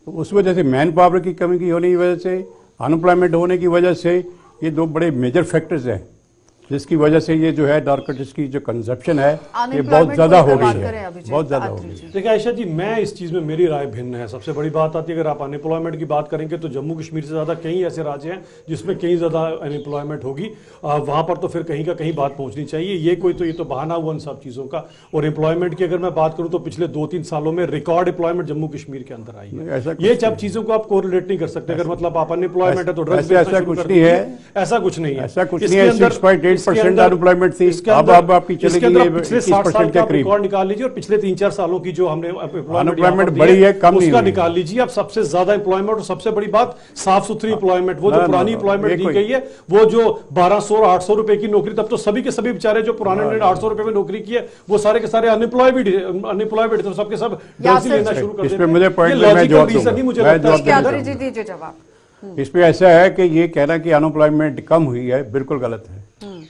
तो उस वजह से मैन पावर की कमी की होने की वजह से, अनएम्प्लॉयमेंट होने की वजह से, ये 2 बड़े मेजर फैक्टर्स हैं जिसकी वजह से ये जो है नारकोटिक्स की जो कंजप्शन है ये बहुत ज्यादा हो गई है, बहुत ज्यादा हो गई है। देखिए आयशा जी, मैं इस चीज में मेरी राय भिन्न है। सबसे बड़ी बात आती है अगर आप अनएम्प्लॉयमेंट की बात करेंगे तो जम्मू कश्मीर से ज्यादा कई ऐसे राज्य हैं जिसमें कहीं ज्यादा अनएम्प्लॉयमेंट होगी, वहां पर तो फिर कहीं का कहीं बात पहुंचनी चाहिए। ये तो बहाना हुआ इन सब चीजों का। और एम्प्लॉयमेंट की अगर मैं बात करूं तो पिछले 2-3 सालों में रिकॉर्ड एम्प्लॉयमेंट जम्मू कश्मीर के अंदर आई है। ये सब चीजों को आप कोरिलेट नहीं कर सकते। अगर मतलब आप अनएम्प्लॉयमेंट है तो ड्रग्स ऐसा कुछ नहीं है, ऐसा कुछ नहीं है, ऐसा कुछ नहीं है। 6.8% थी, अब आपकी चली गई है पिछले 60 साल का रिकॉर्ड निकाल लीजिए और पिछले 3-4 सालों की जो हमने अनएम्प्लॉयमेंट बढ़ी है, कम नहीं, उसका निकाल लीजिए आप। सबसे ज्यादा एम्प्लॉयमेंट और सबसे बड़ी बात साफ सुथरी एम्प्लॉयमेंट, वो जो पुरानी एम्प्लॉयमेंट दी गई है, वो जो 1200 और 800 रुपए की नौकरी, तब तो सभी के सभी बेचारे जो पुराने 800 रुपए में नौकरी की है वो सारे के सारे अनएम्प्लॉयड तो सबके सब लेना शुरू कर देते हैं। मुझे पॉइंट इस पे ऐसा है कि ये कहना कि अनएम्प्लॉयमेंट कम हुई है बिल्कुल गलत है।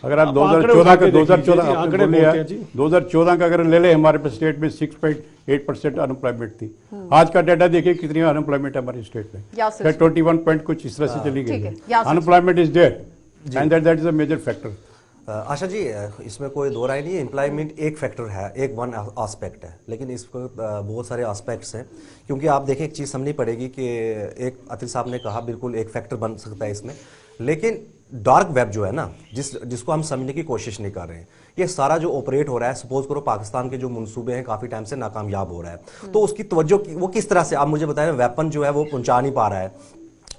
अगर आप 2014 का अगर ले ले, हमारे पास स्टेट में 6.8% अनएम्प्लॉयमेंट थी। आज का डाटा देखिए कितनी अनएम्प्लॉयमेंट है हमारे स्टेट में, 21 पॉइंट कुछ इस तरह से चली गई है। Unemployment is there and that is a major factor. Asha ji, इसमें कोई दो राय नहीं है, एम्प्लॉयमेंट एक फैक्टर है, एक वन एस्पेक्ट है, लेकिन इस पर बहुत सारे एस्पेक्ट्स हैं। क्योंकि आप देखें, एक चीज़ समझनी पड़ेगी कि एक अतिल साहब ने कहा बिल्कुल एक फैक्टर बन सकता है इसमें, लेकिन डार्क वेब जो है ना, जिसको हम समझने की कोशिश नहीं कर रहे हैं, ये सारा जो ऑपरेट हो रहा है, सपोज करो पाकिस्तान के जो मंसूबे हैं काफ़ी टाइम से नाकामयाब हो रहा है, तो उसकी तवज्जो वो किस तरह से, आप मुझे बताएं, वेपन जो है वो पहुंचा नहीं पा रहा है,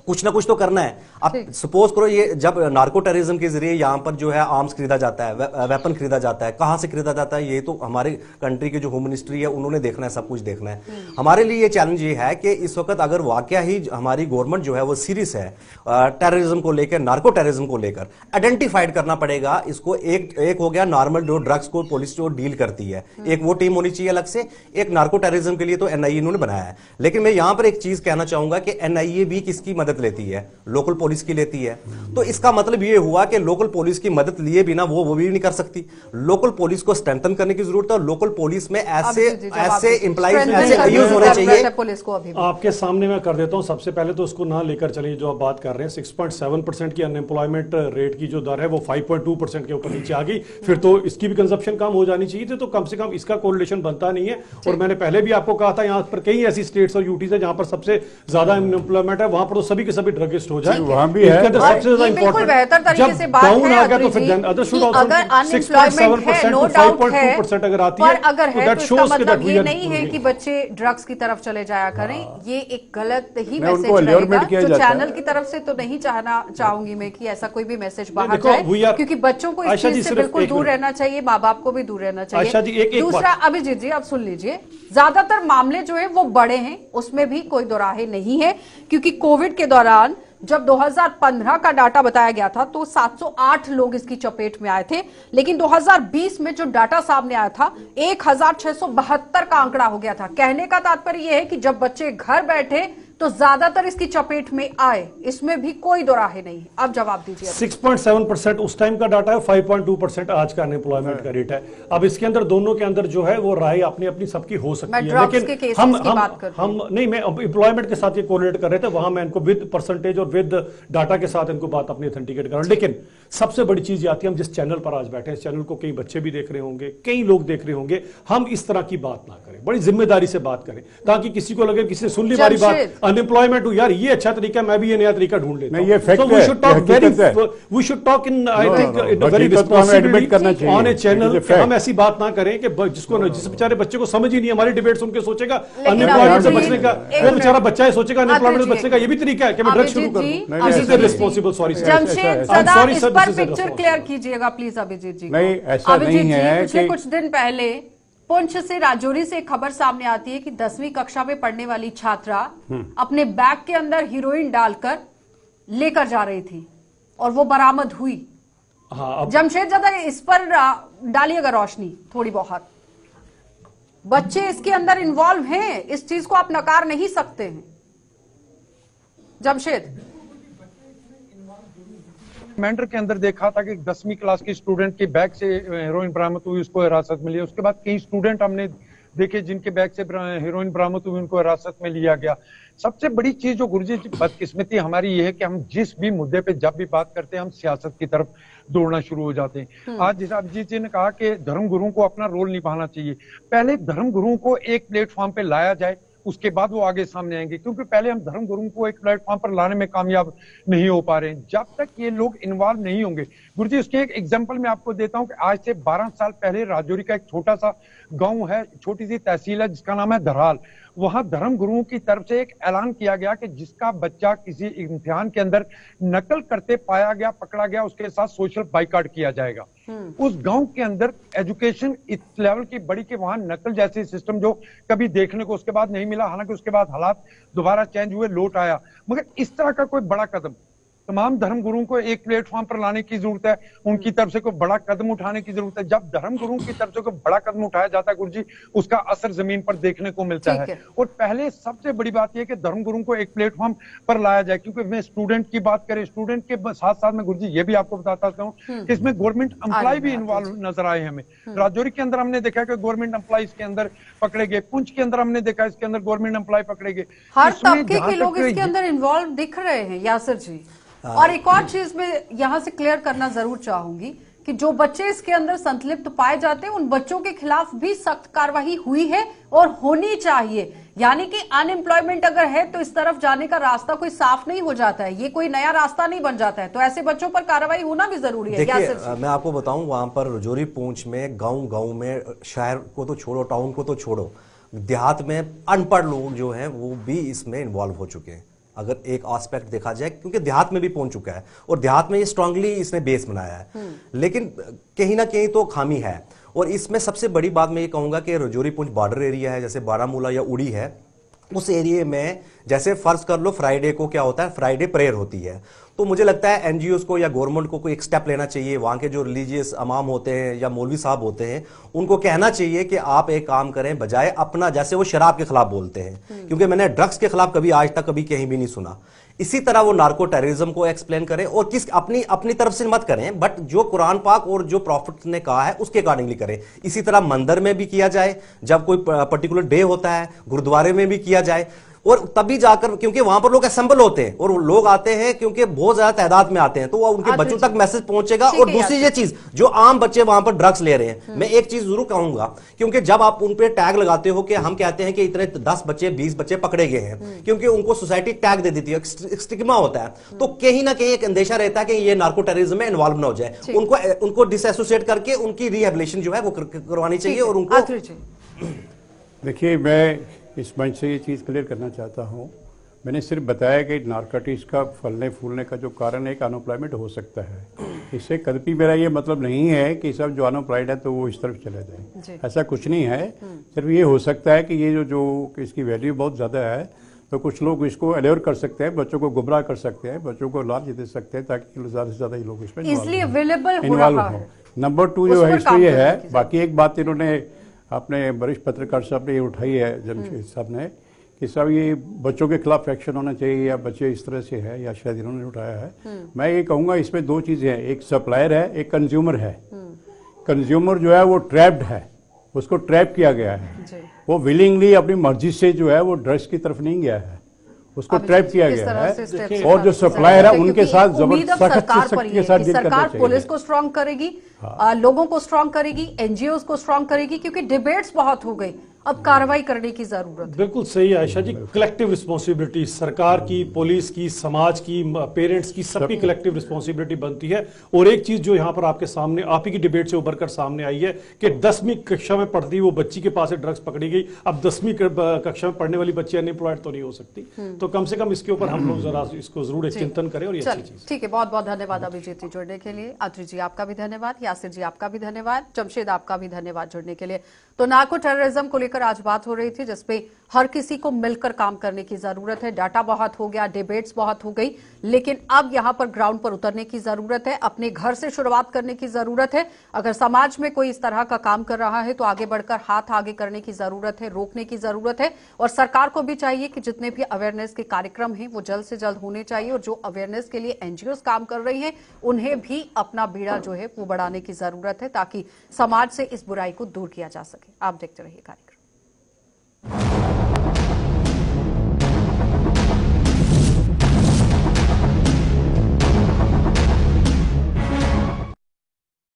कुछ ना कुछ तो करना है। अब सपोज करो ये जब नार्को टेररिज्म के जरिए यहाँ पर जो है आर्म्स खरीदा जाता है, वेपन खरीदा जाता है, कहाँ से खरीदा जाता है ये तो हमारे कंट्री के जो होम मिनिस्ट्री है उन्होंने देखना है, सब कुछ देखना है। हमारे लिए ये चैलेंज ये है कि इस वक्त अगर वाकया ही हमारी गवर्नमेंट जो है वो सीरियस है टेररिज्म को लेकर, नार्को टेररिज्म को लेकर, आइडेंटिफाइड करना पड़ेगा इसको। एक हो गया नॉर्मल जो ड्रग्स को पुलिस जो डील करती है, एक वो टीम होनी चाहिए अलग से, एक नार्को टेररिज्म के लिए तो एनआईए इन्होंने बनाया है। लेकिन मैं यहां पर एक चीज कहना चाहूंगा कि एनआईए भी किसकी मदद लेती है, लोकल पुलिस की लेती है। तो इसका मतलब ये हुआ कि लोकल पुलिस की मदद लिए बिना वो भी नहीं कर सकती। लोकल पुलिस को स्ट्रेंथन करने की जरूरत है और लोकल पुलिस में ऐसे एम्प्लॉइज ऐसे यूज होने चाहिए। पुलिस को अभी आपके सामने मैं कर देता हूं। सबसे पहले तो उसको ना लेकर चलिए जो आप बात कर रहे हैं, 6.7% की अनएम्प्लॉयमेंट रेट की जो दर है वो 5.2% के ऊपर नीचे आ गई, फिर तो इसकी भी कंजप्शन कम हो जानी चाहिए थी। तो कम से कम इसका कोरिलेशन बनता नहीं है। और मैंने पहले भी आपको कहा था, यहाँ पर कई ऐसी स्टेट्स और यूटीज है जहां पर सबसे ज्यादा अनएम्प्लॉयमेंट है, वहां पर तो सभी के सभी ड्रगिस्ट हो जाए, वहाँ भी है। इसके अंदर सबसे ज्यादा ये बिल्कुल बेहतर तरीके इंपॉर्टेंट से बात जब डाउन है आ गया तो अद्री फिर जी, अदर शुड कि आल्सो अगर अनएम्प्लॉयमेंट है, नो डाउट है, 5.2% अगर आती पर है अगर तो है दैट तो इसका शोज दैट मतलब वी ये आर नहीं है कि बच्चे ड्रग्स की तरफ चले जाया करें। ये एक गलत ही मैं मैसेज उनको रहेगा allurement किया जो जाता है। चैनल की तरफ से तो नहीं चाहूंगी मैं कि ऐसा कोई भी मैसेज बाहर देखो, we जाए, are- क्योंकि बच्चों को इस आयशा जी, चीज से सिर्फ बिल्कुल एक दूर मिनट। रहना चाहिए, माँ बाप को भी दूर रहना आयशा जी, चाहिए। एक दूसरा, अभिजीत जी आप सुन लीजिए, ज्यादातर मामले जो है वो बड़े हैं, उसमें भी कोई दोराहे नहीं है, क्योंकि कोविड के दौरान जब 2015 का डाटा बताया गया था तो 708 लोग इसकी चपेट में आए थे, लेकिन 2020 में जो डाटा सामने आया था 1672 का आंकड़ा हो गया था। कहने का तात्पर्य यह है कि जब बच्चे घर बैठे तो ज्यादातर इसकी चपेट में आए, इसमें भी कोई दोराहे नहीं है। अब जवाब दीजिए। 6.7% उस टाइम का डाटा है, 5.2% आज का अनएम्प्लॉयमेंट का रेट है। अब इसके अंदर दोनों के अंदर जो है वो राय अपनी अपनी सबकी हो सकती मैं है, ड्रग्स लेकिन के केसेस हम की हम बात कर रही हूं। हम नहीं, मैं एम्प्लॉयमेंट के साथ ये कोरिलेट कर रहे थे, वहां मैं इनको विद परसेंटेज और विद डाटा के साथ इनको बात अपनी ऑथेंटिकेट कर रहा हूं। लेकिन सबसे बड़ी चीज ये आती है, हम जिस चैनल पर आज बैठे हैं, इस चैनल को कई बच्चे भी देख रहे होंगे, कई लोग देख रहे होंगे, हम इस तरह की बात ना करें, बड़ी जिम्मेदारी से बात करें, ताकि किसी को लगे किसी ने सुन ली हमारी बात, अनएम्प्लॉयमेंट हो, यार ये अच्छा तरीका, मैं भी ये नया तरीका ढूंढ लेता नहीं, ये fact है, वी शुड टॉक ये हकीकत है। We should talk in I think in very हकीकत को हमें रिस्पांसिबिलिटी admit करना चाहिए। ऑन ए It चैनल। is a fact। हम ऐसी बात ना करें कि जिसको जिस बेचारे बच्चे को समझ ही नहीं, हमारी डिबेट सुन के सोचेगा लेकिन अनएम्प्लॉयमेंट से अभी बचने का, एक वो बेचारा मिनट। बच्चा है सोचेगा अनएम्प्लॉयमेंट से अभी बचने का ये भी तरीका है कि मैं ड्रग्स शुरू कर अभिजीत दूं। जी, this is responsible, sorry Jamshed I'm सदा sorry, इस sir, पर this is picture irresponsible। Clear कीजिएगा प्लीज अभिजीत जी। नहीं, ऐसा अभिजीत नहीं जी, है पिछले कि- कुछ दिन पहले पुंछ से राजौरी से एक खबर सामने आती है कि 10वीं कक्षा में पढ़ने वाली छात्रा अपने बैग के अंदर हीरोइन डालकर लेकर जा रही थी और वो बरामद हुई। हाँ, अब जमशेद ज्यादा इस पर डालिएगा रोशनी थोड़ी बहुत। बच्चे इसके अंदर इन्वॉल्व हैं, इस चीज को आप नकार नहीं सकते हैं। जमशेद, मैंडर के अंदर देखा था कि 10वीं क्लास की स्टूडेंट के बैग से हेरोइन बरामद हुई, उसको हिरासत में लिया। उसके बाद कई स्टूडेंट हमने देखे जिनके बैग से हेरोइन बरामद हुई, उनको हिरासत में लिया गया। सबसे बड़ी चीज जो गुरुजी बदकिस्मती हमारी ये है कि हम जिस भी मुद्दे पे जब भी बात करते हैं, हम सियासत की तरफ दौड़ना शुरू हो जाते हैं। आज जैसा अभिजीत जी ने कहा कि धर्मगुरुओं को अपना रोल निभाना चाहिए, पहले धर्मगुरुओं को एक प्लेटफॉर्म पे लाया जाए, उसके बाद वो आगे सामने आएंगे, क्योंकि पहले हम धर्मगुरुओं को एक प्लेटफॉर्म पर लाने में कामयाब नहीं हो पा रहे हैं। जब तक ये लोग इन्वॉल्व नहीं होंगे, गुरुजी उसके एक एग्जांपल मैं आपको देता हूं कि आज से 12 साल पहले राजौरी का एक छोटा सा गांव है, छोटी सी तहसील है जिसका नाम है धराल। वहां धर्मगुरुओं की तरफ से एक ऐलान किया गया कि जिसका बच्चा किसी इम्तिहान के अंदर नकल करते पाया गया, पकड़ा गया, उसके साथ सोशल बाइकाट किया जाएगा। उस गांव के अंदर एजुकेशन इस लेवल की बड़ी कि वहां नकल जैसे सिस्टम जो कभी देखने को उसके बाद नहीं मिला, हालांकि उसके बाद हालात दोबारा चेंज हुए, लौट आया। मगर इस तरह का कोई बड़ा कदम तमाम धर्मगुरुओं को एक प्लेटफॉर्म पर लाने की जरूरत है, उनकी तरफ से कोई बड़ा कदम उठाने की जरूरत है। जब धर्मगुरुओं की तरफ से कोई बड़ा कदम उठाया जाता है गुरुजी, उसका असर जमीन पर देखने को मिलता है। और पहले सबसे बड़ी बात यह कि धर्मगुरुओं को एक प्लेटफॉर्म पर लाया जाए, क्योंकि मैं स्टूडेंट की बात करें, स्टूडेंट के साथ साथ में गुरुजी ये भी आपको बताता हूँ कि इसमें गवर्नमेंट एम्प्लॉय भी इन्वॉल्व नजर आए हमें। राजौरी के अंदर हमने देखा कि गवर्नमेंट एम्प्लॉय इसके अंदर पकड़े गए, पुंछ के अंदर हमने देखा इसके अंदर गवर्नमेंट एम्प्लॉय पकड़े गए। हर तबके के लोग इसके अंदर इन्वॉल्व दिख रहे हैं यासिर जी। और एक और चीज मैं यहां से क्लियर करना जरूर चाहूंगी कि जो बच्चे इसके अंदर संलिप्त पाए जाते हैं, उन बच्चों के खिलाफ भी सख्त कार्रवाई हुई है और होनी चाहिए। यानी कि अनएम्प्लॉयमेंट अगर है तो इस तरफ जाने का रास्ता कोई साफ नहीं हो जाता है, ये कोई नया रास्ता नहीं बन जाता है, तो ऐसे बच्चों पर कार्रवाई होना भी जरूरी है। देखिए, मैं आपको बताऊं, वहां पर राजौरी पूंछ में गांव में, शहर को तो छोड़ो, टाउन को तो छोड़ो, देहात में अनपढ़ लोग जो हैं वो भी इसमें इन्वॉल्व हो चुके हैं, अगर एक एस्पेक्ट देखा जाए, क्योंकि देहात में भी पहुंच चुका है और देहात में ये स्ट्रांगली इसने बेस बनाया है। लेकिन कहीं ना कहीं तो खामी है। और इसमें सबसे बड़ी बात मैं ये कहूंगा कि राजौरी पूंछ बॉर्डर एरिया है, जैसे बारामूला या उड़ी है, उस एरिया में जैसे फर्ज कर लो फ्राइडे को क्या होता है, फ्राइडे प्रेयर होती है। तो मुझे लगता है एनजीओ को या गवर्नमेंट को कोई एक स्टेप लेना चाहिए, वहां के जो रिलीजियस इमाम होते हैं या मौलवी साहब होते हैं, उनको कहना चाहिए कि आप एक काम करें, बजाय अपना, जैसे वो शराब के खिलाफ बोलते हैं, क्योंकि मैंने ड्रग्स के खिलाफ कभी आज तक कभी कहीं भी नहीं सुना, इसी तरह वो नार्को टेररिज्म को एक्सप्लेन करें और किस अपनी तरफ से मत करें, बट जो कुरान पाक और जो प्रॉफिट ने कहा है उसके अकॉर्डिंगली करें। इसी तरह मंदिर में भी किया जाए, जब कोई पर्टिकुलर डे होता है, गुरुद्वारे में भी किया जाए, और तभी जाकर, क्योंकि वहां पर लोग असेंबल होते हैं और लोग आते हैं क्योंकि बहुत ज्यादा तादाद में आते हैं, तो वो उनके बच्चों तक मैसेज पहुंचेगा। और दूसरी ये चीज, जो आम बच्चे वहां पर ड्रग्स ले रहे हैं, मैं एक चीज जरूर कहूंगा, क्योंकि जब आप उन पे टैग लगाते हो कि हम कहते हैं कि इतने 10 बच्चे 20 बच्चे पकड़े गए हैं, क्योंकि उनको सोसाइटी टैग दे देती है, स्टिग्मा होता है, तो कहीं ना कहीं एक अंदेशा रहता है कि ये नार्को टेररिज्म में इन्वॉल्व ना हो जाए। उनको डिसएसोसिएट करके उनकी रिहेबिलिटेशन जो है वो करवानी चाहिए। और उनको देखिए, मैं इस मंच से ये चीज़ क्लियर करना चाहता हूँ, मैंने सिर्फ बताया कि नारकोटिक्स का फलने फूलने का जो कारण एक अनएम्प्लॉयमेंट हो सकता है। इससे कभी मेरा ये मतलब नहीं है कि सब जो अनएम्प्लॉयड है तो वो इस तरफ चले जाए, ऐसा कुछ नहीं है। सिर्फ ये हो सकता है कि ये जो इसकी वैल्यू बहुत ज़्यादा है, तो कुछ लोग इसको अलेवर कर सकते हैं, बच्चों को गुमराह कर सकते हैं, बच्चों को लालच दे सकते हैं, ताकि ज़्यादा से ज़्यादा लोग इसमें इन्वॉल्व हो। नंबर 2 जो है इसमें ये है, बाकी एक बात इन्होंने अपने वरिष्ठ पत्रकार साहब ने ये उठाई है, जमशेद साहब ने, कि सब ये बच्चों के खिलाफ एक्शन होना चाहिए या बच्चे इस तरह से है, या शायद इन्होंने उठाया है। मैं ये कहूँगा इसमें 2 चीज़ें हैं, एक सप्लायर है, एक कंज्यूमर है। कंज्यूमर जो है वो ट्रैप्ड है, उसको ट्रैप किया गया है, वो विलिंगली अपनी मर्जी से जो है वो ड्रग्स की तरफ नहीं गया है, उसको ट्रैप किया गया है। और जो सप्लायर है उनके साथ जबरदस्त सख्ती के साथ डील करना सरकार चाहिए। पुलिस को स्ट्रांग करेगी, लोगों को स्ट्रांग करेगी, एनजीओ को स्ट्रांग करेगी, क्योंकि डिबेट्स बहुत हो गई, अब कार्रवाई करने की जरूरत है। बिल्कुल सही है आयशा जी, कलेक्टिव रिस्पॉन्सिबिलिटी सरकार की, पुलिस की, समाज की, पेरेंट्स की, सबकी कलेक्टिव रिस्पॉन्सिबिलिटी बनती है। और एक चीज जो यहाँ पर आपके सामने, आप ही की डिबेट से उभर कर सामने आई है कि 10वीं कक्षा में पढ़ती वो बच्ची के पास ड्रग्स पकड़ी गई। अब 10वीं कक्षा में पढ़ने वाली बच्ची अनएम्प्लॉयड तो नहीं हो सकती, तो कम से कम इसके ऊपर हम लोग जरा इसको जरूर एक चिंतन करें। और ये अच्छी चीज, ठीक है, बहुत बहुत धन्यवाद अभिजीत जी जुड़ने के लिए, अत्रि जी आपका भी धन्यवाद, यासिर जी आपका भी धन्यवाद, जमशेद आपका भी धन्यवाद जुड़ने के लिए। तो नार्को टेररिज्म को लेकर आज बात हो रही थी, जिसपे हर किसी को मिलकर काम करने की जरूरत है। डाटा बहुत हो गया, डिबेट्स बहुत हो गई, लेकिन अब यहां पर ग्राउंड पर उतरने की जरूरत है, अपने घर से शुरुआत करने की जरूरत है। अगर समाज में कोई इस तरह का काम कर रहा है तो आगे बढ़कर हाथ आगे करने की जरूरत है, रोकने की जरूरत है। और सरकार को भी चाहिए कि जितने भी अवेयरनेस के कार्यक्रम हैं वो जल्द से जल्द होने चाहिए, और जो अवेयरनेस के लिए एनजीओ काम कर रही हैं उन्हें भी अपना बीड़ा जो है वो बढ़ाने की जरूरत है, ताकि समाज से इस बुराई को दूर किया जा सके। आप देखते रहिए कार्यक्रम।